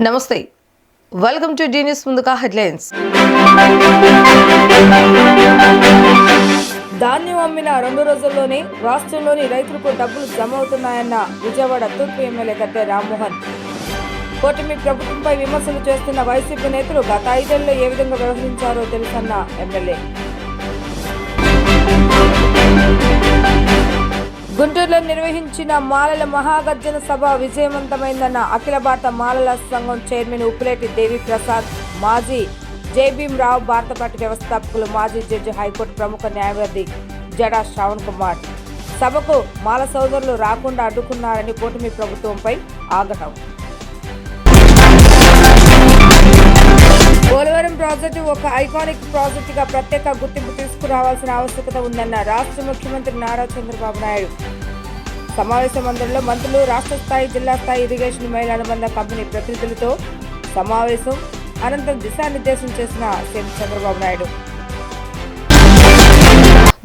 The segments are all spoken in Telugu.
నమస్తే వెల్కమ్ టు డి న్యూస్ ముందుగా హెడ్లైన్స్. ధాన్యం అమ్మిన 2 రోజుల్లోనే రాష్ట్రంలోని రైతులకు డబ్బులు జమ అవుతున్నాయన్న విజయవాడ తూర్పు ఎమ్మెల్యే గద్దె రామ్మోహన్. కూటమి ప్రభుత్వంపై విమర్శలు చేస్తున్న వైసీపీ నేతలు గత 5 ఏళ్లలో ఏ విధంగా వ్యవహరించారో తెలుసన్న ఎమ్మెల్యే. గుంటూరులో నిర్వహించిన మాలల మహాగర్జన సభ విజయవంతమైందన్న అఖిల భారత మాలల సంఘం చైర్మన్ ఉప్పులేటి దేవి ప్రసాద్, మాజీ జైభీంరావు, భారత పార్టీ వ్యవస్థాపకులు, మాజీ జడ్జి, హైకోర్టు ప్రముఖ న్యాయవాది జడా శ్రావణ్ కుమార్. సభకు మాల సోదరులు రాకుండా అడ్డుకున్నారని కూటమి ప్రభుత్వంపై ఆగ్రహం. పోలవరం ప్రాజెక్టు ఒక ఐకానిక్ ప్రాజెక్టుగా ప్రత్యేక గుర్తింపు తీసుకురావాల్సిన ఆవశ్యకత ఉందన్న రాష్ట్ర ముఖ్యమంత్రి నారా చంద్రబాబు నాయుడు. సమావేశ మందిరంలో మంత్రులు, రాష్ట్ర స్థాయి, జిల్లా స్థాయి ఇరిగేషన్ మహిళా అనుబంధ కంపెనీ ప్రతినిధులతో సమావేశం అనంతరం దిశానిర్దేశం చేసిన సీఎం చంద్రబాబు నాయుడు.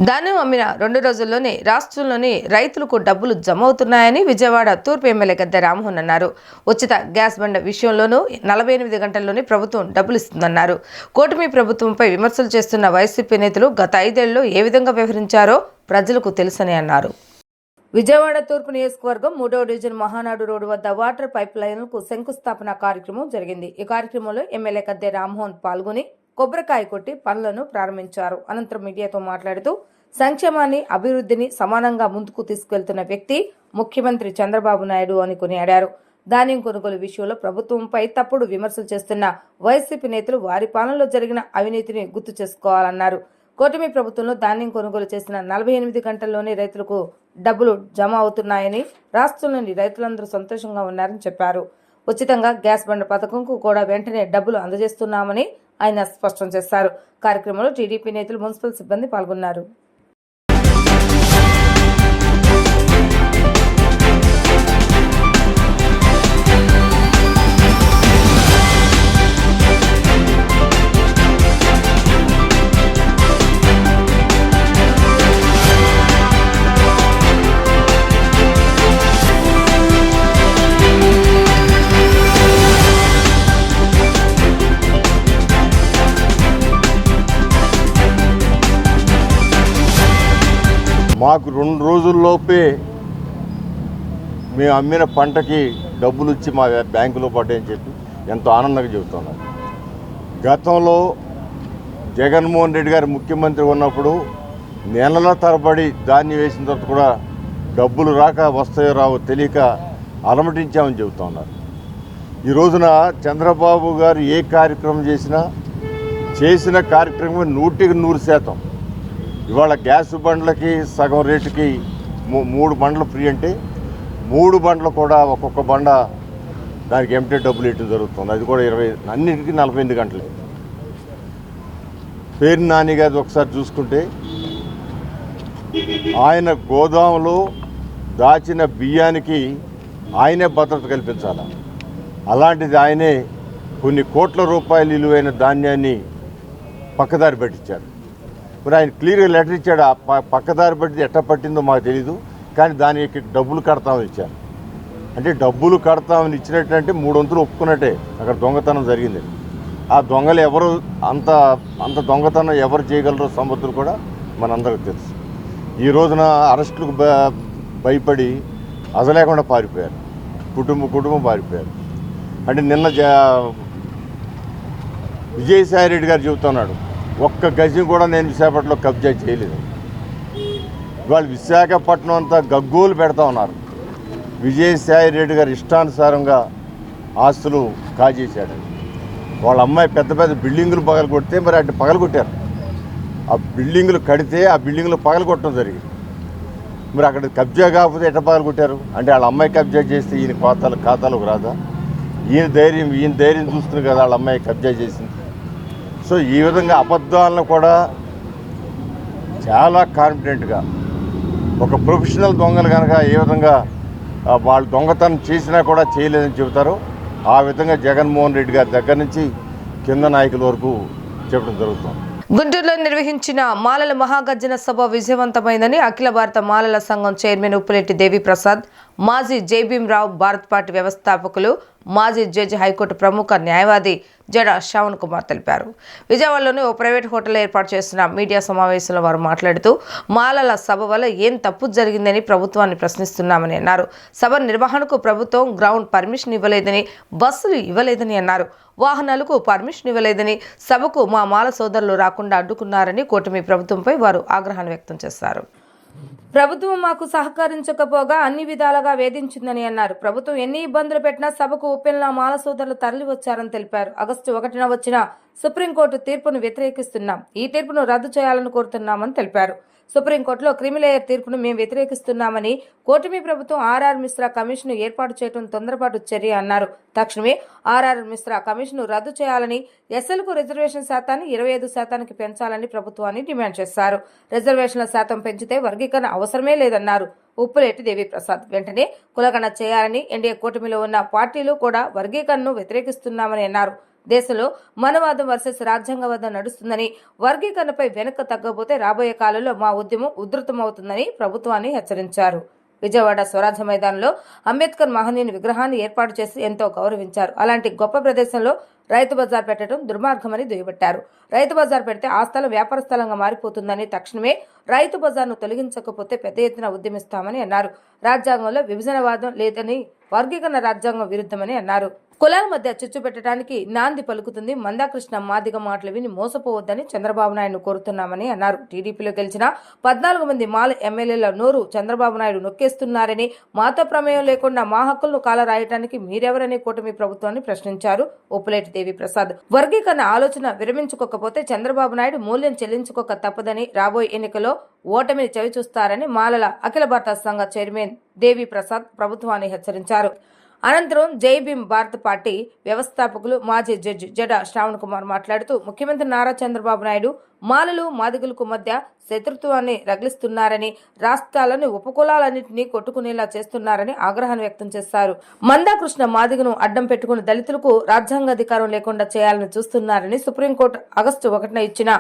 ధాన్యం అమ్మిన 2 రోజుల్లోనే రాష్ట్రంలోని రైతులకు డబ్బులు జమ అవుతున్నాయని విజయవాడ తూర్పు ఎమ్మెల్యే గద్దె రామ్మోహన్ అన్నారు. ఉచిత గ్యాస్ బండ విషయంలోనూ 48 గంటల్లోనే ప్రభుత్వం డబ్బులు ఇస్తుందన్నారు. కూటమి ప్రభుత్వంపై విమర్శలు చేస్తున్న వైసీపీ నేతలు గత 5 ఏళ్లలో ఏ విధంగా వ్యవహరించారో ప్రజలకు తెలుసని అన్నారు. విజయవాడ తూర్పు నియోజకవర్గం 3వ డివిజన్ మహానాడు రోడ్డు వద్ద వాటర్ పైప్ లైన్లకు శంకుస్థాపన కార్యక్రమం జరిగింది. ఈ కార్యక్రమంలో ఎమ్మెల్యే గద్దె రామ్మోహన్ పాల్గొని కొబ్బరికాయ కొట్టి పనులను ప్రారంభించారు. అనంతరం మీడియాతో మాట్లాడుతూ సంక్షేమాన్ని, అభివృద్ధిని సమానంగా ముందుకు తీసుకెళ్తున్న వ్యక్తి ముఖ్యమంత్రి చంద్రబాబు నాయుడు అని కొనియాడారు. ధాన్యం కొనుగోలు విషయంలో ప్రభుత్వంపై తప్పుడు విమర్శలు చేస్తున్న వైసీపీ నేతలు వారి పాలనలో జరిగిన అవినీతిని గుర్తు చేసుకోవాలన్నారు. కూటమి ప్రభుత్వంలో ధాన్యం కొనుగోలు చేసిన 48 గంటల్లోనే రైతులకు డబ్బులు జమ అవుతున్నాయని, రాష్ట్రంలోని రైతులందరూ సంతోషంగా ఉన్నారని చెప్పారు. ఉచితంగా గ్యాస్ బండ పథకంకు కూడా వెంటనే డబ్బులు అందజేస్తున్నామని ఆయన స్పష్టం చేశారు. కార్యక్రమంలో టీడీపీ నేతలు, మున్సిపల్ సిబ్బంది పాల్గొన్నారు. మాకు 2 రోజుల్లోపే మేము అమ్మిన పంటకి డబ్బులు ఇచ్చి మా బ్యాంకులో పడ్డాయని చెప్పి ఎంతో ఆనందంగా చెబుతున్నారు. గతంలో జగన్మోహన్ రెడ్డి గారు ముఖ్యమంత్రి ఉన్నప్పుడు నెలల తరబడి ధాన్యం వేసిన తర్వాత కూడా డబ్బులు రాక వస్తాయో రావో తెలియక అలమటించామని చెబుతున్నారు. ఈ రోజున చంద్రబాబు గారు ఏ కార్యక్రమం చేసిన కార్యక్రమం 100% ఇవాళ గ్యాస్ బండ్లకి సగం రేటుకి 3 బండ్లు ఫ్రీ అంటే 3 బండ్లు కూడా ఒక్కొక్క బండ దానికి ఎంటీ డబ్బులు ఇవ్వడం జరుగుతుంది. అది కూడా 20 అన్నిటికీ 48 గంటలే. పేరు నాని గారు ఒకసారి చూసుకుంటే ఆయన గోదాములో దాచిన బియ్యానికి ఆయనే భద్రత కల్పించాలి. అలాంటిది ఆయనే కొన్ని కోట్ల రూపాయలు విలువైన ధాన్యాన్ని పక్కదారి పట్టించాడు. మరి ఆయన క్లియర్గా లెటర్ ఇచ్చాడు. పక్కదారి పట్టింది ఎట్లా పట్టిందో మాకు తెలీదు, కానీ దానికి డబ్బులు కడతామని ఇచ్చాను. అంటే డబ్బులు కడతామని ఇచ్చినట్టంటే 3 వంతులు ఒప్పుకున్నట్టే అక్కడ దొంగతనం జరిగింది. ఆ దొంగలు ఎవరు అంత దొంగతనం ఎవరు చేయగలరో సమర్థులు కూడా మనందరికీ తెలుసు. ఈ రోజున అరెస్టులకు భయపడి అసలేకుండా పారిపోయారు, కుటుంబం పారిపోయారు. అంటే నిన్న విజయసాయి రెడ్డి గారు చెబుతున్నాడు, ఒక్క గజం కూడా నేను విశాఖపట్నంలో కబ్జా చేయలేదు. ఇవాళ విశాఖపట్నం అంతా గగ్గోలు పెడతా ఉన్నారు. విజయసాయి రెడ్డి గారు ఇష్టానుసారంగా ఆస్తులు కాజేశాడు. వాళ్ళ అమ్మాయి పెద్ద పెద్ద బిల్డింగులు పగలగొడితే మరి అటు పగలగొట్టారు. ఆ బిల్డింగులు కడితే ఆ బిల్డింగులు పగలగొట్టడం జరిగింది. మరి అక్కడ కబ్జా కాకపోతే ఎట్లా పగలగొట్టారు? అంటే వాళ్ళ అమ్మాయి కబ్జా చేస్తే ఈయన ఖాతాలకు రాదా? ఈయన ధైర్యం చూస్తుంది కదా వాళ్ళ అమ్మాయి కబ్జా చేసింది. సో ఈ విధంగా అబద్ధాలను కూడా చాలా కాన్ఫిడెంట్గా ఒక ప్రొఫెషనల్ దొంగలు కనుక ఏ విధంగా వాళ్ళు దొంగతనం చేసినా కూడా చేయలేదని చెబుతారో ఆ విధంగా జగన్మోహన్ రెడ్డి గారి దగ్గర నుంచి కింద నాయకుల వరకు చెప్పడం జరుగుతుంది. గుంటూరులో నిర్వహించిన మాలల మహాగర్జన సభ విజయవంతమైందని అఖిల భారత మాలల సంఘం చైర్మన్ ఉప్పులేటి దేవి ప్రసాద్, మాజీ జైభీంరావు, భారత పార్టీ వ్యవస్థాపకులు, మాజీ జడ్జి హైకోర్టు ప్రముఖ న్యాయవాది జడ శ్రావణ్ కుమార్ తెలిపారు. విజయవాడలోని ఓ ప్రైవేట్ హోటల్ ఏర్పాటు చేసిన మీడియా సమావేశంలో వారు మాట్లాడుతూ మాలల సభ వల్ల ఏం తప్పు జరిగిందని ప్రభుత్వాన్ని ప్రశ్నిస్తున్నామని అన్నారు. సభ నిర్వహణకు ప్రభుత్వం గ్రౌండ్ పర్మిషన్ ఇవ్వలేదని, బస్సులు ఇవ్వలేదని అన్నారు. వాహనాలకు పర్మిషన్ ఇవ్వలేదని, సభకు మా మాల సోదరులు రాకుండా అడ్డుకున్నారని కూటమి ప్రభుత్వంపై వారు ఆగ్రహాన్ని వ్యక్తం చేశారు. ప్రభుత్వం మాకు సహకరించకపోగా అన్ని విధాలుగా వేధించిందని అన్నారు. ప్రభుత్వం ఎన్ని ఇబ్బందులు పెట్టినా సభకు ఉప్పెన్లా మాల సోదరులు తరలి వచ్చారని తెలిపారు. ఆగస్టు 1న వచ్చిన సుప్రీంకోర్టు తీర్పును వ్యతిరేకిస్తున్నాం. ఈ తీర్పును రద్దు చేయాలని కోరుతున్నామని తెలిపారు. సుప్రీంకోర్టులో క్రిమిలేయర్ తీర్పును మేము వ్యతిరేకిస్తున్నామని, కూటమి ప్రభుత్వం ఆర్ఆర్ మిశ్రా కమిషన్ ఏర్పాటు చేయడం తొందరపాటు చర్య అన్నారు. తక్షణమే ఆర్ఆర్ మిశ్రా కమిషన్ రద్దు చేయాలని, ఎస్ఎల్కు రిజర్వేషన్ శాతాన్ని 25% పెంచాలని ప్రభుత్వాన్ని డిమాండ్ చేశారు. రిజర్వేషన్ల శాతం పెంచితే వర్గీకరణ అవసరమే లేదన్నారు ఉప్పులేటి దేవిప్రసాద్. వెంటనే కులగణన చేయాలని, ఎన్డీఏ కూటమిలో ఉన్న పార్టీలు కూడా వర్గీకరణను వ్యతిరేకిస్తున్నామని అన్నారు. దేశంలో మనవాదం వర్సెస్ రాజ్యాంగవాదం నడుస్తుందని, వర్గీకరణపై వెనక్కి తగ్గబోతే రాబోయే కాలంలో మా ఉద్యమం ఉధృతమవుతుందని ప్రభుత్వాన్ని హెచ్చరించారు. విజయవాడ స్వరాజ్య మైదానంలో అంబేద్కర్ మహనీయుని విగ్రహాన్ని ఏర్పాటు చేసి ఎంతో గౌరవించారు. అలాంటి గొప్ప ప్రదేశంలో రైతు బజార్ పెట్టడం దుర్మార్గమని దుయ్యబట్టారు. రైతు బజార్ పెడితే ఆ స్థలం వ్యాపార స్థలంగా మారిపోతుందని, తక్షణమే రైతు బజార్ను తొలగించకపోతే పెద్ద ఎత్తున ఉద్యమిస్తామని అన్నారు. రాజ్యాంగంలో విభజనవాదం లేదని, వర్గీకరణ రాజ్యాంగం విరుద్ధమని అన్నారు. కులాల మధ్య చిచ్చు పెట్టడానికి నాంది పలుకుతుంది. మందాకృష్ణ మాదిగ మాటలు విని మోసపోవద్దని చంద్రబాబు నాయుడు కోరుతున్నామని అన్నారు. టీడీపీలో గెలిచిన 14 మంది మాల ఎమ్మెల్యేల నోరు చంద్రబాబు నాయుడు నొక్కేస్తున్నారని, మాతో ప్రమేయం లేకుండా మా హక్కులను కాల రాయటానికి మీరెవరని కూటమి ప్రభుత్వాన్ని ప్రశ్నించారు ఉప్పులేటి దేవిప్రసాద్. వర్గీకరణ ఆలోచన విరమించుకోకపోతే చంద్రబాబు నాయుడు మూల్యం చెల్లించుకోక తప్పదని, రాబోయే ఎన్నికల్లో ఓటమిని చవిచూస్తారని మాలల అఖిల భారత సంఘ చైర్మన్ దేవిప్రసాద్ ప్రభుత్వాన్ని హెచ్చరించారు. అనంతరం జై భీమ్ భారత్ పార్టీ వ్యవస్థాపకులు మాజీ జడ్జి జడ శ్రావణ్ కుమార్ మాట్లాడుతూ, ముఖ్యమంత్రి నారా చంద్రబాబు నాయుడు మాలలు మాదిగలకు మధ్య శత్రుత్వాన్ని రగిలిస్తున్నారని, రాష్ట్రాలను ఉపకులాలన్నింటినీ కొట్టుకునేలా చేస్తున్నారని ఆగ్రహాన్ని వ్యక్తం చేశారు. మందాకృష్ణ మాదిగను అడ్డం పెట్టుకుని దళితులకు రాజ్యాంగాధికారం లేకుండా చేయాలని చూస్తున్నారని, సుప్రీంకోర్టు ఆగస్టు 1న ఇచ్చిన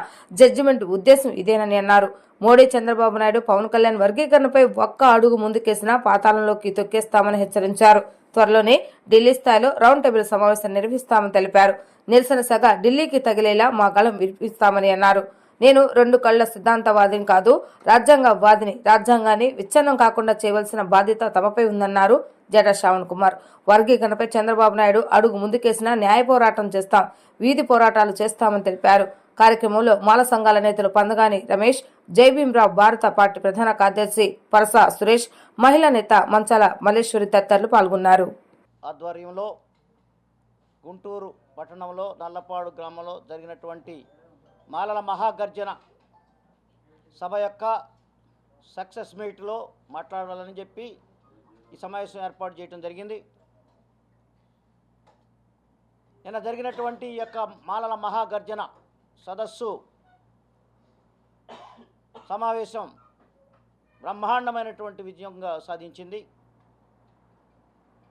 జడ్జిమెంట్ ఉద్దేశం ఇదేనని అన్నారు. మోడీ, చంద్రబాబు నాయుడు, పవన్ కళ్యాణ్ వర్గీకరణపై ఒక్క అడుగు ముందుకేసినా పాతాళంలోకి తొక్కేస్తామని హెచ్చరించారు. త్వరలోనే ఢిల్లీ స్థాయిలో రౌండ్ టేబుల్ సమావేశం నిర్వహిస్తామని తెలిపారు. నిరసన సగ ఢిల్లీకి తగిలేలా మా గళం వినిపిస్తామని అన్నారు. నేను 2 కళ్ల సిద్ధాంతవాదిని కాదు, రాజ్యాంగవాదిని. రాజ్యాంగాన్ని విచ్ఛిన్నం కాకుండా చేయవలసిన బాధ్యత తమపై ఉందన్నారు జడ శ్రావణ్ కుమార్. వర్గీకరణపై చంద్రబాబు నాయుడు అడుగు ముందుకేసినా న్యాయ పోరాటం చేస్తాం, వీధి పోరాటాలు చేస్తామని తెలిపారు. కార్యక్రమంలో మాల సంఘాల నేతలు పందగాని రమేష్, జై భీమ్రావు భారత పార్టీ ప్రధాన కార్యదర్శి పరస సురేష్, మహిళా నేత మంచాల మల్లేశ్వరి తదితరులు పాల్గొన్నారు. ఆధ్వర్యంలో గుంటూరు పట్టణంలో నల్లపాడు గ్రామంలో జరిగినటువంటి మాలల మహాగర్జన సభ యొక్క సక్సెస్ మీట్లో మాట్లాడాలని చెప్పి ఈ సమావేశం ఏర్పాటు చేయడం జరిగింది. నిన్న జరిగినటువంటి ఈ యొక్క మాలల మహాగర్జన సదస్సు సమావేశం బ్రహ్మాండమైనటువంటి విజయంగా సాధించింది.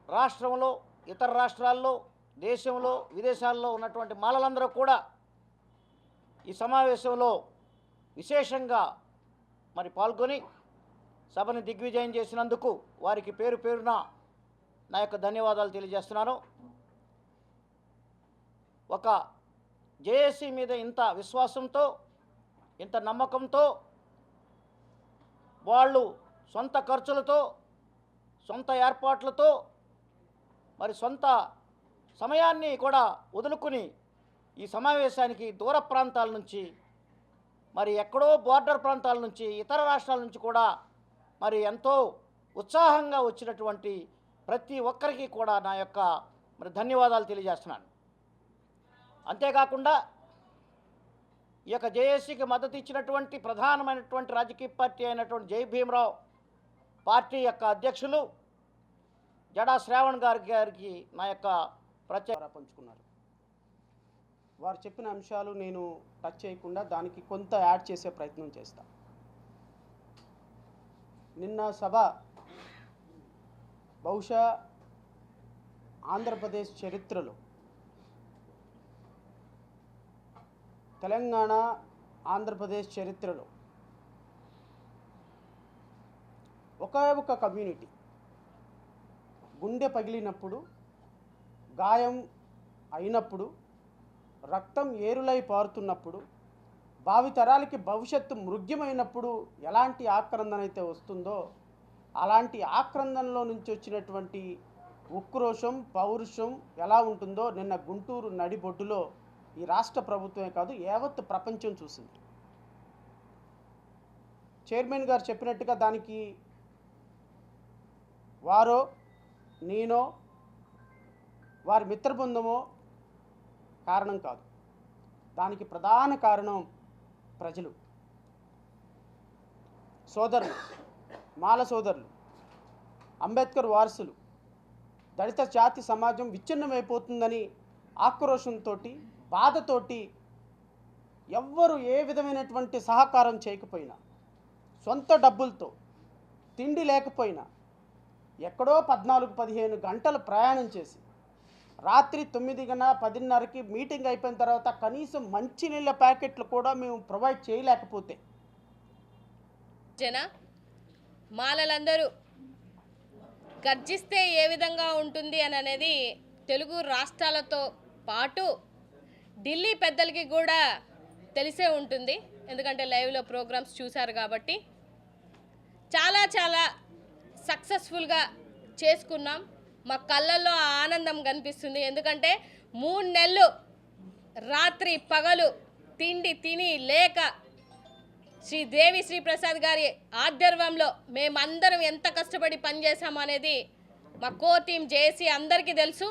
రాష్ట్రంలో, ఇతర రాష్ట్రాల్లో, దేశంలో, విదేశాల్లో ఉన్నటువంటి మాలలందరూ కూడా ఈ సమావేశంలో విశేషంగా మరి పాల్గొని సభని దిగ్విజయం చేసినందుకు వారికి పేరు పేరున నా యొక్క ధన్యవాదాలు తెలియజేస్తున్నాను. ఒక జేఏసీ మీద ఇంత విశ్వాసంతో, ఇంత నమ్మకంతో, వాళ్ళు సొంత ఖర్చులతో, సొంత ఏర్పాట్లతో, మరి సొంత సమయాన్ని కూడా వదులుకుని ఈ సమావేశానికి దూర ప్రాంతాల నుంచి, మరి ఎక్కడో బోర్డర్ ప్రాంతాల నుంచి, ఇతర రాష్ట్రాల నుంచి కూడా మరి ఎంతో ఉత్సాహంగా వచ్చినటువంటి ప్రతి ఒక్కరికి కూడా నా యొక్క మరి ధన్యవాదాలు తెలియజేస్తున్నాను. అంతేకాకుండా ఈ యొక్క జేఏసీకి మద్దతు ఇచ్చినటువంటి ప్రధానమైనటువంటి రాజకీయ పార్టీ అయినటువంటి జై భీమ్రావు పార్టీ యొక్క అధ్యక్షులు జడా శ్రావణ్ గారికి నా యొక్క ప్రత్యేక పంచుకున్నారు. వారు చెప్పిన అంశాలు నేను టచ్ చేయకుండా దానికి కొంత యాడ్ చేసే ప్రయత్నం చేస్తా. నిన్న సభ బహుశా ఆంధ్రప్రదేశ్ చరిత్రలో, తెలంగాణ ఆంధ్రప్రదేశ్ చరిత్రలో ఒక కమ్యూనిటీ గుండె పగిలినప్పుడు గాయం అయినప్పుడు, రక్తం ఏరులై పారుతున్నప్పుడు, భావితరాలకి భవిష్యత్తు మృగ్యమైనప్పుడు ఎలాంటి ఆక్రందన అయితే వస్తుందో అలాంటి ఆక్రందనలో నుంచి వచ్చినటువంటి ఉక్రోషం, పౌరుషం ఎలా ఉంటుందో నిన్న గుంటూరు నడిబొడ్డులో ఈ రాష్ట్ర ప్రభుత్వమే కాదు యావత్ ప్రపంచం చూసింది. చైర్మన్ గారు చెప్పినట్టుగా దానికి వారో నేనో వారి మిత్రబృందమో కారణం కాదు. దానికి ప్రధాన కారణం ప్రజలు, సోదరులు, మాల సోదరులు, అంబేద్కర్ వారసులు. దళిత జాతి సమాజం విచ్ఛిన్నమైపోతుందని ఆక్రోషంతో, బాధతోటి ఎవ్వరు ఏ విధమైనటువంటి సహకారం చేయకపోయినా, సొంత డబ్బులతో తిండి లేకపోయినా ఎక్కడో 14-15 గంటలు ప్రయాణం చేసి రాత్రి 9:10కి మీటింగ్ అయిపోయిన తర్వాత కనీసం మంచినీళ్ళ ప్యాకెట్లు కూడా మేము ప్రొవైడ్ చేయలేకపోతే మాలలందరూ గర్జిస్తే ఏ విధంగా ఉంటుంది అని అనేది తెలుగు రాష్ట్రాలతో పాటు ఢిల్లీ పెద్దలకి కూడా తెలిసే ఉంటుంది. ఎందుకంటే లైవ్లో ప్రోగ్రామ్స్ చూశారు కాబట్టి. చాలా సక్సెస్ఫుల్గా చేసుకున్నాం. మా కళ్ళల్లో ఆ ఆనందం కనిపిస్తుంది. ఎందుకంటే 3 నెలలు రాత్రి పగలు తిండి తిని లేక శ్రీ దేవి శ్రీ ప్రసాద్ గారి ఆధ్వర్యంలో మేమందరం ఎంత కష్టపడి పనిచేసాము అనేది మా కోర్ టీం జేఏసీ అందరికీ తెలుసు.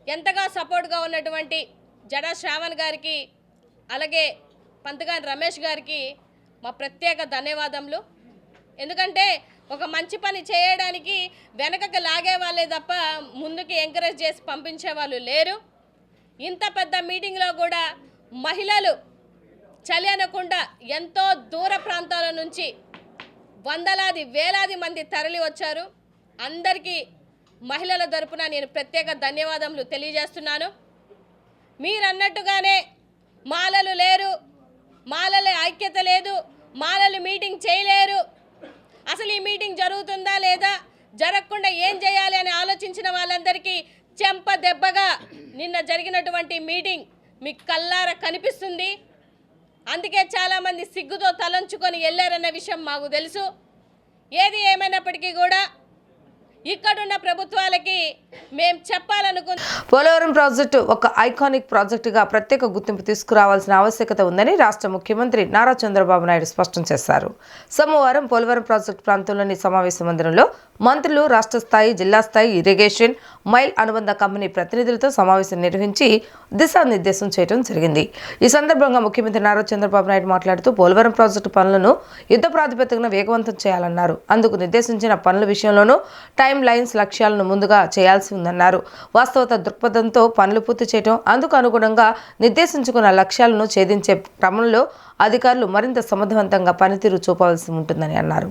ఎంతగా సపోర్ట్గా ఉన్నటువంటి జడా శ్రావణ్ గారికి, అలాగే పంతగాని రమేష్ గారికి మా ప్రత్యేక ధన్యవాదములు. ఎందుకంటే ఒక మంచి పని చేయడానికి వెనకకి లాగే వాళ్ళే తప్ప ముందుకి ఎంకరేజ్ చేసి పంపించే వాళ్ళు లేరు. ఇంత పెద్ద మీటింగ్లో కూడా మహిళలు చలి అనకుండా ఎంతో దూర ప్రాంతాల నుంచి వందలాది వేలాది మంది తరలి వచ్చారు. అందరికీ మహిళల తరపున నేను ప్రత్యేక ధన్యవాదములు తెలియజేస్తున్నాను. మీరన్నట్టుగానే మాలలు లేరు, మాలల ఐక్యత లేదు, మాలలు మీటింగ్ చేయలేరు, అసలు ఈ మీటింగ్ జరుగుతుందా లేదా, జరగకుండా ఏం చేయాలి అని ఆలోచించిన వాళ్ళందరికీ చెంప దెబ్బగా నిన్న జరిగినటువంటి మీటింగ్ మీ కళ్ళారా కనిపిస్తుంది. అందుకే చాలామంది సిగ్గుతో తలంచుకొని వెళ్ళారన్న విషయం మాకు తెలుసు. ఏది ఏమైనప్పటికీ కూడా ఇక్కడున్న ప్రభుత్వాలకి మేము చెప్పాలనుకున్న పోలవరం ప్రాజెక్టు ఒక ఐకానిక్ ప్రాజెక్టుగా ప్రత్యేక గుర్తింపు తీసుకురావాల్సిన ఆవశ్యకత ఉందని రాష్ట్ర ముఖ్యమంత్రి నారా చంద్రబాబు నాయుడు స్పష్టం చేశారు. సోమవారం పోలవరం ప్రాజెక్టు ప్రాంతంలోని సమావేశ మందిరంలో మంత్రులు, రాష్ట్ర స్థాయి, జిల్లా స్థాయి ఇరిగేషన్, మైల్ అనుబంధ కంపెనీ ప్రతినిధులతో సమావేశం నిర్వహించి దిశానిర్దేశం చేయడం జరిగింది. ఈ సందర్భంగా ముఖ్యమంత్రి నారా చంద్రబాబు నాయుడు మాట్లాడుతూ పోలవరం ప్రాజెక్టు పనులను యుద్ధ ప్రాతిపదికన వేగవంతం చేయాలన్నారు. అందుకు నిర్దేశించిన పనుల విషయంలోనూ టైం లైన్స్, లక్ష్యాలను ముందుగా చేయాల్సి ఉందన్నారు. వాస్తవత దృక్పథంతో పనులు పూర్తి చేయడం, అందుకు అనుగుణంగా నిర్దేశించుకున్న లక్ష్యాలను ఛేదించే క్రమంలో అధికారులు మరింత సమర్థవంతంగా పనితీరు చూపవలసి ఉంటుందని అన్నారు.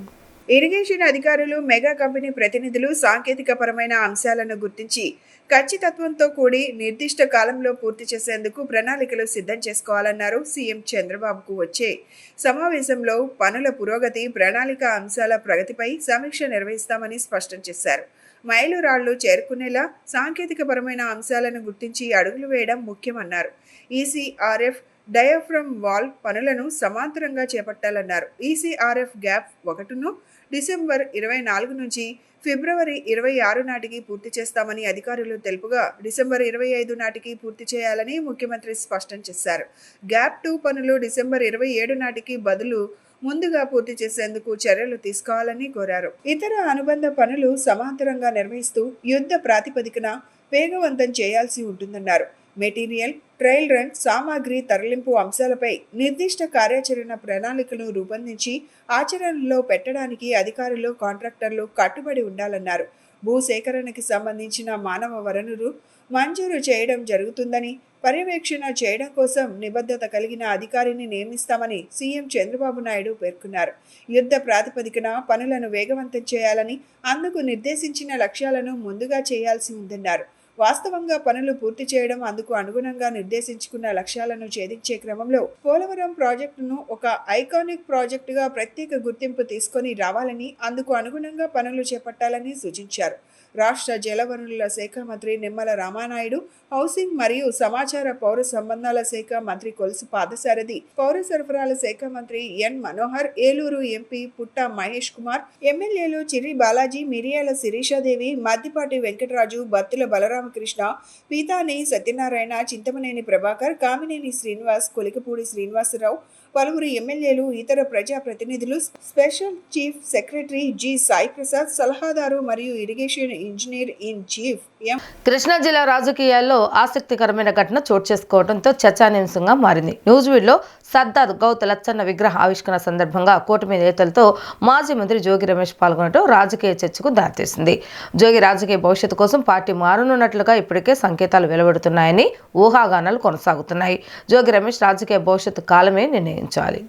ఇరిగేషన్ అధికారులు, మెగా కంపెనీ ప్రతినిధులు సాంకేతిక పరమైన అంశాలను గుర్తించి ఖచ్చితత్వంతో కూడి నిర్దిష్ట కాలంలో పూర్తి చేసేందుకు ప్రణాళికలు సిద్ధం చేసుకోవాలన్నారు. సీఎం చంద్రబాబుకు వచ్చే సమావేశంలో పనుల పురోగతి, ప్రణాళిక అంశాల ప్రగతిపై సమీక్ష నిర్వహిస్తామని స్పష్టం చేశారు. మైలురాళ్లు చేరుకునేలా సాంకేతిక పరమైన అంశాలను గుర్తించి అడుగులు వేయడం ముఖ్యమన్నారు. ఈసీఆర్ఎఫ్ డయాఫ్రమ్ వాల్ పనులను సమాంతరంగా చేపట్టాలన్నారు. ఈసీఆర్ఎఫ్ గ్యాప్ 1ను డిసెంబర్ 24 నుంచి ఫిబ్రవరి 26 నాటికి పూర్తి చేస్తామని అధికారులు తెలుపుగా డిసెంబర్ 25 నాటికి పూర్తి చేయాలని ముఖ్యమంత్రి స్పష్టం చేశారు. గ్యాప్ 2 పనులు డిసెంబర్ 27 నాటికి బదులు ముందుగా పూర్తి చేసేందుకు చర్యలు తీసుకోవాలని కోరారు. ఇతర అనుబంధ పనులు సమాంతరంగా నిర్వహిస్తూ యుద్ధ ప్రాతిపదికన వేగవంతం చేయాల్సి ఉంటుందన్నారు. మెటీరియల్, ట్రయల్ రన్, సామాగ్రి తరలింపు అంశాలపై నిర్దిష్ట కార్యాచరణ ప్రణాళికను రూపొందించి ఆచరణలో పెట్టడానికి అధికారులు, కాంట్రాక్టర్లు కట్టుబడి ఉండాలన్నారు. భూసేకరణకి సంబంధించిన మానవ వనరులు మంజూరు చేయడం జరుగుతుందని, పర్యవేక్షణ చేయడం కోసం నిబద్ధత కలిగిన అధికారిని నియమిస్తామని సీఎం చంద్రబాబు నాయుడు పేర్కొన్నారు. యుద్ధ ప్రాతిపదికన పనులను వేగవంతం చేయాలని, అందుకు నిర్దేశించిన లక్ష్యాలను ముందుగా చేయాల్సి ఉందన్నారు. వాస్తవంగా పనులు పూర్తి చేయడం, అందుకు అనుగుణంగా నిర్దేశించుకున్న లక్ష్యాలను ఛేదించే క్రమంలో పోలవరం ప్రాజెక్టును ఒక ఐకానిక్ ప్రాజెక్టుగా ప్రత్యేక గుర్తింపు తీసుకొని రావాలని, అందుకు అనుగుణంగా పనులు చేపట్టాలని సూచించారు. రాష్ట్ర జలవనరుల శాఖ మంత్రి నిమ్మల రామానాయుడు, హౌసింగ్ మరియు సమాచార పౌర సంబంధాల శాఖ మంత్రి కొలుసు పాదసారథి, పౌర సరఫరాల శాఖ మంత్రి ఎన్ మనోహర్, ఏలూరు ఎంపీ పుట్ట మహేష్ కుమార్, ఎమ్మెల్యేలు చిర్రి బాలాజీ, మిరియాల శిరీషాదేవి, మద్దిపాటి వెంకటరాజు, బత్తుల బలరామకృష్ణ, పీతాని సత్యనారాయణ, చింతమనేని ప్రభాకర్, కామినేని శ్రీనివాస్, కొలికపూడి శ్రీనివాసరావు, పలువురు ఎమ్మెల్యేలు, ఇతర ప్రజాప్రతినిధులు, special chief secretary G Sai Prasad, సలహాదారు మరియు ఇరిగేషన్ ఇంజనీర్ ఇన్ చీఫ్ ఎం. కృష్ణా జిల్లా రాజకీయాల్లో ఆసక్తికరమైన ఘటన చోటు చేసుకోవడంతో చర్చానీయాంశంగా మారింది. న్యూజివీడ్లో సర్దార్ గౌత్ లచ్చన్న విగ్రహ ఆవిష్కరణ సందర్భంగా కూటమి నేతలతో మాజీ మంత్రి జోగి రమేష్ పాల్గొనడం రాజకీయ చర్చకు దారితీసింది. జోగి రాజకీయ భవిష్యత్తు కోసం పార్టీ మారనున్నట్లుగా ఇప్పటికే సంకేతాలు వెలువడుతున్నాయని ఊహాగానాలు కొనసాగుతున్నాయి. జోగి రమేష్ రాజకీయ భవిష్యత్తు కాలమే నిర్ణయించాలి.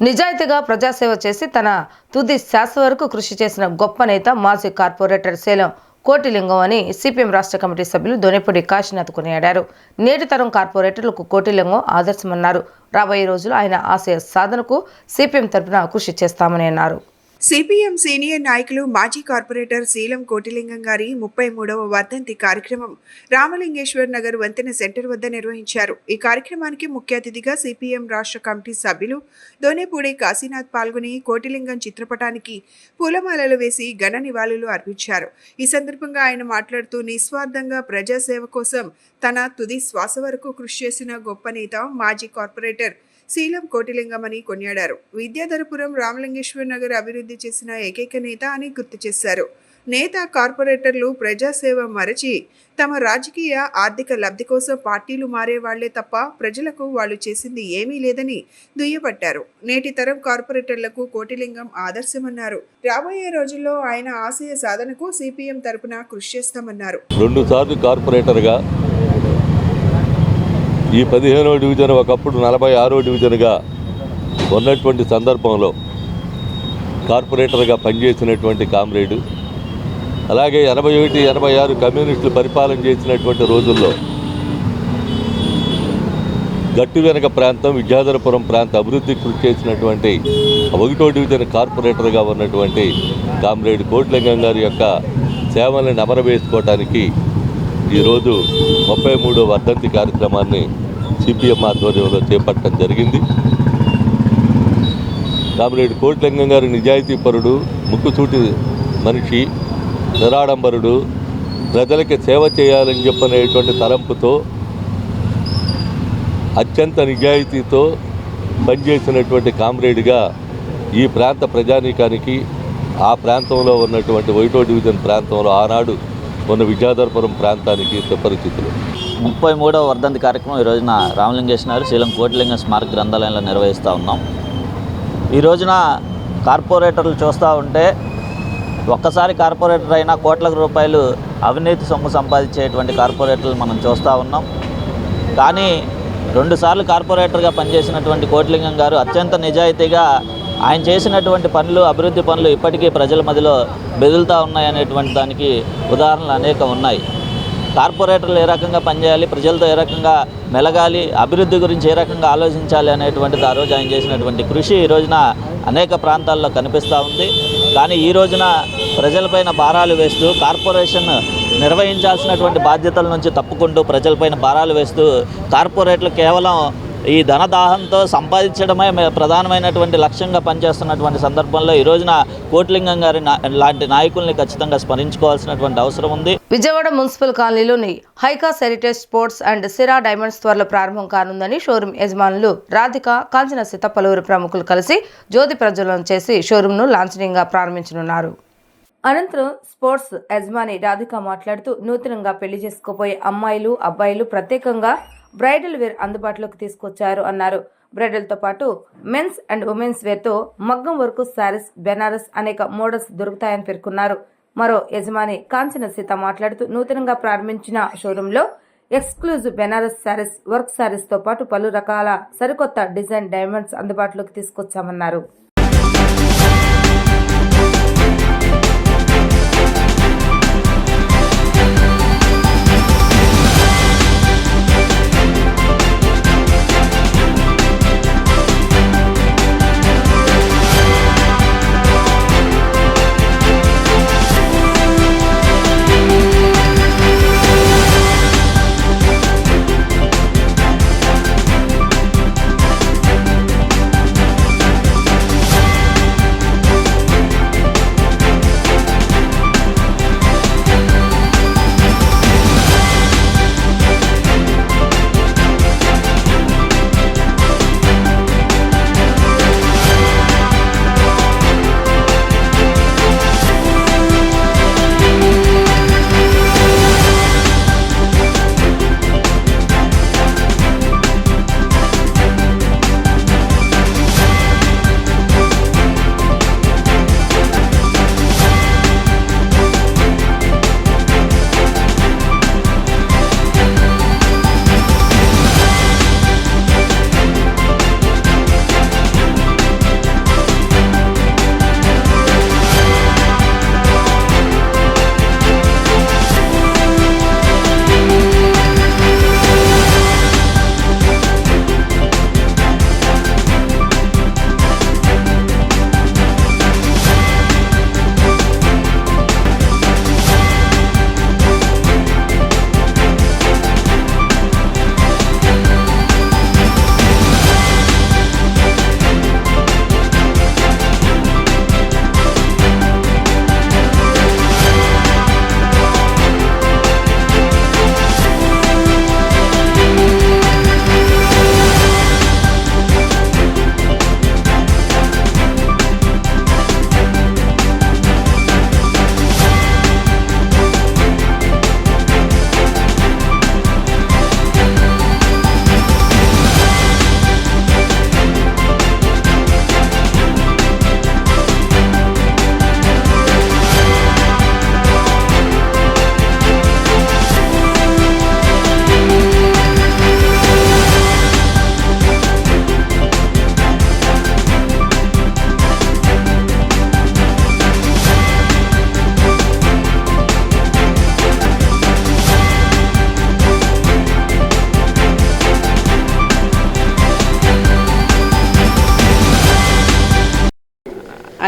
నిజాయితీగా ప్రజాసేవ చేసి తన తుది శ్వాస వరకు కృషి చేసిన గొప్ప నేత మాజీ కార్పొరేటర్ సేలం కోటిలింగం అని సిపిఎం రాష్ట్ర కమిటీ సభ్యులు దొనెపూడి కాశీనాథ్ కొనియాడారు. నేటి తరం కార్పొరేటర్లకు కోటిలింగం ఆదర్శమన్నారు. రాబోయే రోజులు ఆయన ఆశయ సాధనకు సిపిఎం తరపున కృషి చేస్తామని అన్నారు. సిపిఎం సీనియర్ నాయకులు మాజీ కార్పొరేటర్ శీలం కోటిలింగం గారి 33వ వర్ధంతి కార్యక్రమం రామలింగేశ్వర్ నగర్ వంతెన సెంటర్ వద్ద నిర్వహించారు. ఈ కార్యక్రమానికి ముఖ్య అతిథిగా సిపిఎం రాష్ట్ర కమిటీ సభ్యులు దొనెపూడి కాశీనాథ్ పాల్గొని కోటిలింగం చిత్రపటానికి పూలమాలలు వేసి ఘన నివాళులు అర్పించారు. ఈ సందర్భంగా ఆయన మాట్లాడుతూ నిస్వార్థంగా ప్రజాసేవ కోసం తన తుది శ్వాస వరకు కృషి చేసిన గొప్ప నేత మాజీ కార్పొరేటర్ శీలం కోటిలింగం అని కొనియాడారు. విద్యాధరపురం రామలింగేశ్వర్ నగర్ అభివృద్ధి చేసిన ఏకైక నేత అని గుర్తు చేశారు. నేత కార్పొరేటర్లు ప్రజాసేవ మరచి తమ రాజకీయ ఆర్థిక లబ్ధి కోసం పార్టీలు మారేవాళ్లే తప్ప ప్రజలకు వాళ్ళు చేసింది ఏమీ లేదని దుయ్యబట్టారు. నేటి తరం కార్పొరేటర్లకు కోటిలింగం ఆదర్శమన్నారు. రాబోయే రోజుల్లో ఆయన ఆశయ సాధనకు సిపిఎం తరపున కృషి చేస్తామన్నారు. 2 సార్లు కార్పొరేటర్గా ఈ 15వ డివిజన్ ఒకప్పుడు 46వ డివిజన్గా ఉన్నటువంటి సందర్భంలో కార్పొరేటర్గా పనిచేసినటువంటి కామ్రేడు, అలాగే 81, 86 కమ్యూనిస్టులు పరిపాలన చేసినటువంటి రోజుల్లో గట్టు వెనక ప్రాంతం విద్యాధరపురం ప్రాంత అభివృద్ధికి కృషి చేసినటువంటి 1వ డివిజన్ కార్పొరేటర్గా ఉన్నటువంటి కామ్రేడ్ కోటిలింగం గారి యొక్క సేవలను అమరవేసుకోవటానికి ఈరోజు 33వ వర్ధంతి కార్యక్రమాన్ని సిపిఎం ఆధ్వర్యంలో చేపట్టడం జరిగింది. కామ్రేడ్ కోటిలింగం గారు నిజాయితీపరుడు, ముక్కుసూటి మనిషి, నిరాడంబరుడు, ప్రజలకి సేవ చేయాలని చెప్పనేటువంటి తలంపుతో అత్యంత నిజాయితీతో పనిచేసినటువంటి కామ్రేడ్గా ఈ ప్రాంత ప్రజానీకానికి, ఆ ప్రాంతంలో ఉన్నటువంటి 1వ డివిజన్ ప్రాంతంలో ఆనాడు మన విద్యాధరపురం ప్రాంతానికి సుపరిచితులు. 33వ వర్ధంతి కార్యక్రమం ఈ రోజున రామలింగేశ్వర శ్రీలం కోటిలింగ స్మారక గ్రంథాలయంలో నిర్వహిస్తూ ఉన్నాం. ఈ రోజున కార్పొరేటర్లు చూస్తూ ఉంటే ఒక్కసారి కార్పొరేటర్ అయినా కోట్ల రూపాయలు అవినీతి సొమ్ము సంపాదించేటువంటి కార్పొరేటర్లు మనం చూస్తూ ఉన్నాం. కానీ 2 సార్లు కార్పొరేటర్గా పనిచేసినటువంటి కోటిలింగం గారు అత్యంత నిజాయితీగా ఆయన చేసినటువంటి పనులు, అభివృద్ధి పనులు ఇప్పటికీ ప్రజల మధ్యలో బెదులుతూ ఉన్నాయనేటువంటి దానికి ఉదాహరణలు అనేక ఉన్నాయి. కార్పొరేటర్లు ఏ రకంగా పనిచేయాలి, ప్రజలతో ఏ రకంగా మెలగాలి, అభివృద్ధి గురించి ఏ రకంగా ఆలోచించాలి అనేటువంటిది ఆ రోజు ఆయన చేసినటువంటి కృషి ఈ రోజున అనేక ప్రాంతాల్లో కనిపిస్తూ ఉంది. కానీ ఈ రోజున ప్రజలపైన భారాలు వేస్తూ కార్పొరేషన్ నిర్వహించాల్సినటువంటి బాధ్యతల నుంచి తప్పుకుంటూ ప్రజలపైన భారాలు వేస్తూ కార్పొరేట్లు కేవలం ఈ ధనదాహంతో సంపాదించడమే ప్రధానమైనటువంటి లక్ష్యంగా పనిచేస్తున్నటువంటి సందర్భంలో ఈ రోజున కోటిలింగం గారి లాంటి నాయకుల్ని ఖచ్చితంగా స్మరించుకోవాల్సినటువంటి అవసరం ఉంది. విజయవాడ మున్సిపల్ కాలనీలోని హైకాస్ హెరిటేజ్ స్పోర్ట్స్ అండ్ సిరా డైమండ్స్ త్వరలో ప్రారంభం కానుందని షోరూం యజమానులు రాధిక, కాంచన సీత పలువురు ప్రముఖులు కలిసి జ్యోతి ప్రజ్వలనం చేసి షోరూంను లాంఛనీయంగా ప్రారంభించనున్నారు. అనంతరం స్పోర్ట్స్ యజమాని రాధిక మాట్లాడుతూ నూతనంగా పెళ్లి చేసుకోబోయే అమ్మాయిలు, అబ్బాయిలు ప్రత్యేకంగా బ్రైడల్ వేర్ అందుబాటులోకి తీసుకొచ్చారు అన్నారు. బ్రైడల్తో పాటు మెన్స్ అండ్ ఉమెన్స్ వేర్తో మగ్గం వర్క్ శారీస్, బెనారస్ అనేక మోడల్స్ దొరుకుతాయని పేర్కొన్నారు. మరో యజమాని కాంచన సీత మాట్లాడుతూ నూతనంగా ప్రారంభించిన షోరూంలో ఎక్స్క్లూజివ్ బెనారస్ శారీస్, వర్క్ శారీస్తో పాటు పలు రకాల సరికొత్త డిజైన్ డైమండ్స్ అందుబాటులోకి తీసుకొచ్చామన్నారు.